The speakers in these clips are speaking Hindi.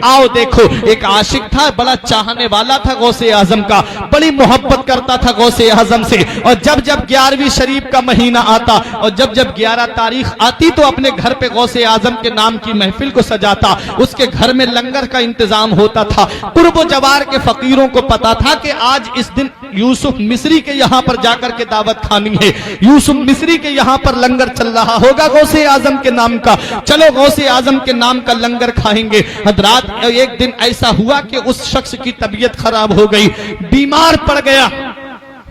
आओ देखो, एक आशिक था, बड़ा चाहने वाला था गौसे आजम का, बड़ी मोहब्बत करता था गौसे आजम से। और जब जब 11वीं शरीफ का महीना आता और जब जब 11 तारीख आती तो अपने घर पे गौसे आजम के नाम की महफिल को सजाता। उसके घर में लंगर का इंतजाम होता था। कुर्ब जवार के फकीरों को पता था कि आज इस दिन यूसुफ मिस्री के यहाँ पर जाकर के दावत खानी है, यूसुफ मिस्री के यहाँ पर लंगर चल रहा होगा गौसे आजम के नाम का, चलो गौसे आजम के नाम का लंगर खाएंगे। हजरात, एक दिन ऐसा हुआ कि उस शख्स की तबीयत खराब हो गई, बीमार पड़ गया।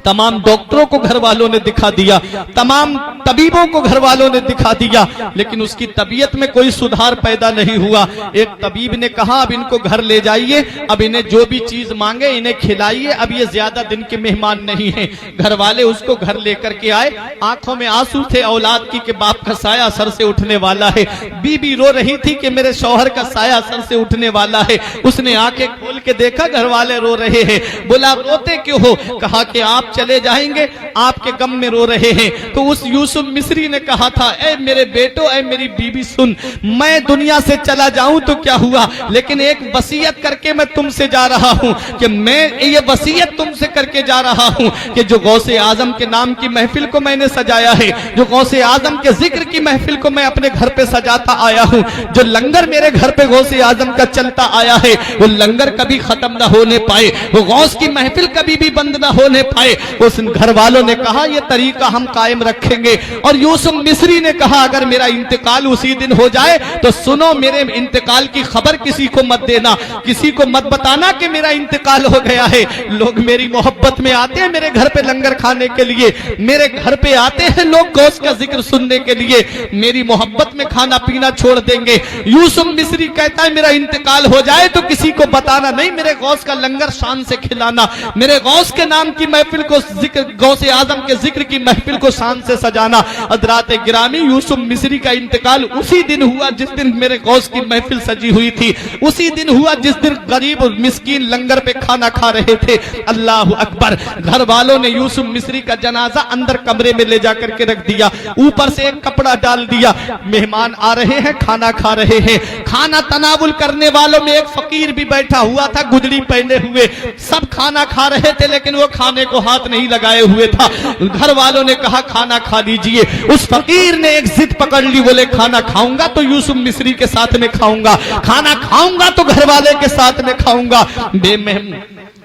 तमाम डॉक्टरों को घर वालों ने दिखा दिया, तमाम तबीबों को घर वालों ने दिखा दिया, लेकिन उसकी तबीयत में कोई सुधार पैदा नहीं हुआ। एक तबीब ने कहा अब इनको घर ले जाइए, अब इन्हें जो भी चीज मांगे इन्हें खिलाइए, अब ये ज्यादा दिन के मेहमान नहीं हैं। घर वाले उसको घर लेकर के आए, आंखों में आंसू थे औलाद की कि बाप का साया सर से उठने वाला है। बीबी रो रही थी कि मेरे शौहर का साया सर से उठने वाला है। उसने आंखें खोल के देखा, घर वाले रो रहे हैं। बोला रोते क्यों हो? कहा कि आप चले जाएंगे, आपके गम में रो रहे हैं। तो उस यूसुफ मिस्री ने कहा था, ऐ मेरे बेटो, ऐ मेरी बीबी सुन, मैं दुनिया से चला जाऊं तो क्या हुआ, लेकिन एक वसीयत करके मैं तुमसे जा रहा हूं कि मैं ये वसीयत तुमसे करके जा रहा हूं कि जो गौसे आजम के नाम की महफिल को मैंने सजाया है, जो गौसे आजम के जिक्र की महफिल को मैं अपने घर पे सजाता आया हूं, जो लंगर मेरे घर पे गौसे आजम का चलता आया है, वो लंगर कभी खत्म ना होने पाए, वो गौस की महफिल कभी भी बंद ना होने पाए। उस घर वालों ने कहा यह तरीका हम कायम रखेंगे। और यूसुफ मिस्री ने कहा अगर मेरा इंतकाल उसी दिन हो जाए तो सुनो, मेरे इंतकाल की खबर किसी को मत देना, किसी को मत बताना कि मेरा इंतकाल हो गया है। लोग मेरी मोहब्बत में आते हैं मेरे घर पे लंगर खाने के लिए, मेरे घर पे आते हैं लोग गौस का जिक्र सुनने के लिए, मेरी मोहब्बत में खाना पीना छोड़ देंगे। यूसुफ मिस्री कहता है मेरा इंतकाल हो जाए तो किसी को बताना नहीं, मेरे गौस का लंगर शान से खिलाना, मेरे गौस के नाम की महफिल को जिक्र, गौसे आजम के जिक्र की महफिल को शान से सजाना। हज़रात गिरामी, यूसुफ मिस्री का इंतकाल उसी दिन हुआ जिस दिन मेरे गौस की महफिल सजी हुई थी, उसी दिन हुआ जिस दिन गरीब और मिस्कीन लंगर पे खाना खा रहे थे। अल्लाह अकबर। घर वालों ने यूसुफ मिस्री का जनाजा अंदर कमरे में ले जाकर के रख दिया, ऊपर से एक कपड़ा डाल दिया। मेहमान आ रहे हैं, खाना खा रहे हैं। खाना तनावुल करने वालों में एक फकीर भी बैठा हुआ था, गुदड़ी पहने हुए। सब खाना खा रहे थे लेकिन वो खाने को हाथ नहीं लगाए हुए था। घर वालों ने कहा खाना खा लीजिए। उस फकीर ने एक जिद पकड़ ली, बोले खाना खाऊंगा तो यूसुफ मिस्री के साथ में खाऊंगा, खाना खाऊंगा तो घर वाले के साथ में खाऊंगा।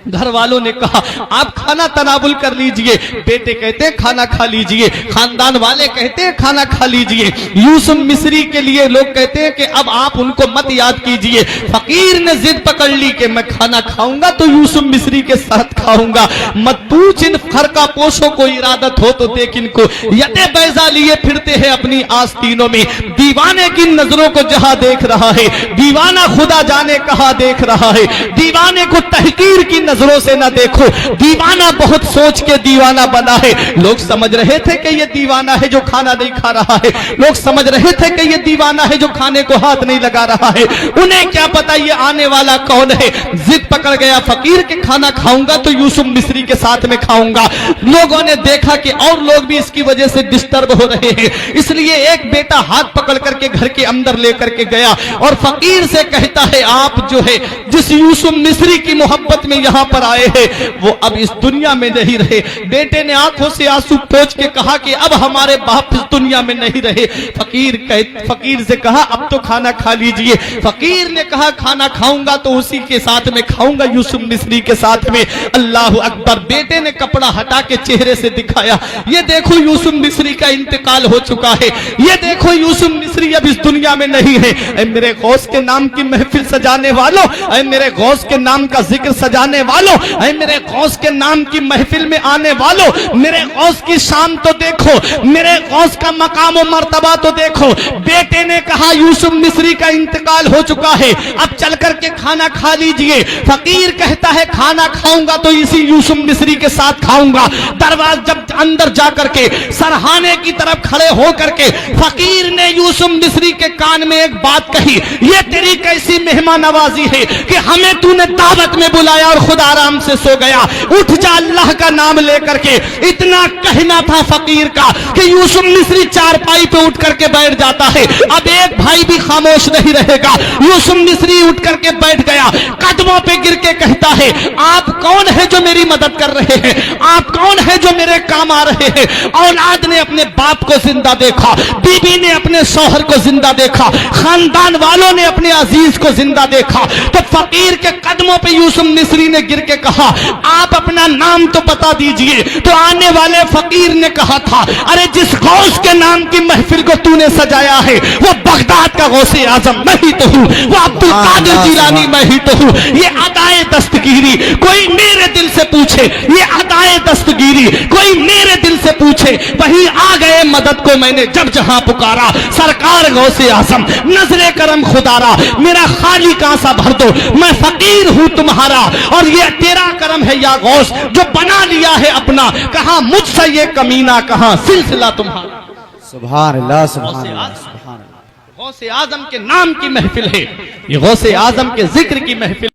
घर वालों ने कहा आप खाना तनावुल कर लीजिए। बेटे कहते हैं खाना खा लीजिए, खानदान वाले कहते हैं खाना खा लीजिए। यूसुफ मिस्री के लिए लोग कहते हैं कि अब आप उनको मत याद कीजिए। फकीर ने जिद पकड़ ली कि मैं खाना खाऊंगा तो यूसुफ मिस्री के साथ खाऊंगा। मत पूछ इन खरका पोशों को इरादत हो तो देख इनको यते बैजा लिए फिरते हैं अपनी आस्तीनों में। दीवाने की नजरों को जहां देख रहा है, दीवाना खुदा जाने कहां देख रहा है। दीवाने को तहकीर की नजरों से ना देखो, दीवाना बहुत सोच के दीवाना बना है। लोग समझ रहे थे कि ये दीवाना है जो खाना नहीं खा रहा है, लोग समझ रहे थे कि ये दीवाना है जो खाने को हाथ नहीं लगा रहा है। उन्हें क्या पता ये आने वाला कौन है। जिद पकड़ गया फकीर के खाना खाऊंगा तो यूसुफ मिस्री के साथ में खाऊंगा। लोगों ने देखा कि और लोग भी इसकी वजह से डिस्टर्ब हो रहे हैं, इसलिए एक बेटा हाथ पकड़ करके घर के अंदर लेकर के गया और फकीर से कहता है आप जो है जिस यूसुफ मिस्री की मोहब्बत में यहाँ पर आए हैं वो अब इस दुनिया में नहीं रहे। बेटे ने आंखों से आंसू पोंछ के कहा कि अब हमारे बाप इस दुनिया में नहीं रहे। फकीर से कहा अब तो खाना खा लीजिए। फकीर ने कहा खाना खाऊंगा तो उसी के साथ में खाऊंगा, यूसुफ मिस्री के साथ में। अल्लाह अकबर। बेटे ने कपड़ा हटा के चेहरे से दिखाया, ये देखो यूसुफ मिस्री का इंतकाल हो चुका है, ये देखो यूसुफ मिस्री अब इस दुनिया में नहीं है। ऐ मेरे गौस के नाम की महफिल सजाने वालों, ऐ मेरे गौस के नाम का जिक्र सजाने वालों, ऐ मेरे गौस के नाम की महफिल में आने वालों, मेरे गौस की शान तो देखो, मेरे गौस का मकाम और मर्तबा तो देखो। बेटे ने कहा यूसुफ मिस्री का इंतकाल हो चुका है, अब चल करके खाना खा लीजिए। फकीर कहता है खाना खाऊंगा तो इसी यूसुफ मिस्री के साथ खाऊंगा। दरवाजा जब अंदर जाकर के सरहाने की तरफ खड़े होकर के फकीर ने यूसुफ मिस्री के कान में एक बात कही, ये तेरी कैसी मेहमान नवाजी है कि हमें तूने दावत में बुलाया और खुद आराम से सो गया। उठ जा अल्लाह का नाम लेकर के। इतना कहना था फकीर का कि यूसुफ मिस्री चारपाई पे उठ करके बैठ जाता है। अब एक भाई भी खामोश नहीं रहेगा। यूसुफ मिस्री उठ करके बैठ गया, कदमों पे गिर के कहता है, आप कौन है जो मेरी मदद कर रहे हैं? आप कौन है जो मेरे काम आ रहे हैं? औलाद ने अपने बाप को जिंदा देखा, बीबी ने अपने शौहर को जिंदा देखा, खानदान वालों ने अपने अजीज को जिंदा देखा। तो फकीर के कदमों पे यूसुफ मिस्री ने गिर के कहा, आप अपना नाम तो बता दीजिए। तो आने वाले फकीर ने कहा था, अरे जिस गौस के नाम की महफिल को तूने सजाया है वो बगदाद का गौसे आजम मैं ही तो हूँ, वो अब्दुल कादिर जिलानी मैं ही तो हूँ। ये अदाए दस्तगीरी कोई मेरे दिल से पूछे, ये अदाए दस्तगीरी कोई मेरे दिल से पूछे, वही आ गए मदद को मैंने जब जहां पुकारा। सरकार गौसे आजम नजरे करम खुदारा, मेरा खाली कांसा भर दो, मैं फकीर हूं तुम्हारा और ये तेरा करम है या गौस जो बना लिया है अपना। कहा मुझसे ये कमीना, कहा सिलसिला तुम्हारा। सुभान अल्लाह, सुभान अल्लाह, सुभान अल्लाह। गौसे आजम के नाम की महफिल है, ये गौसे आजम के जिक्र की महफिल।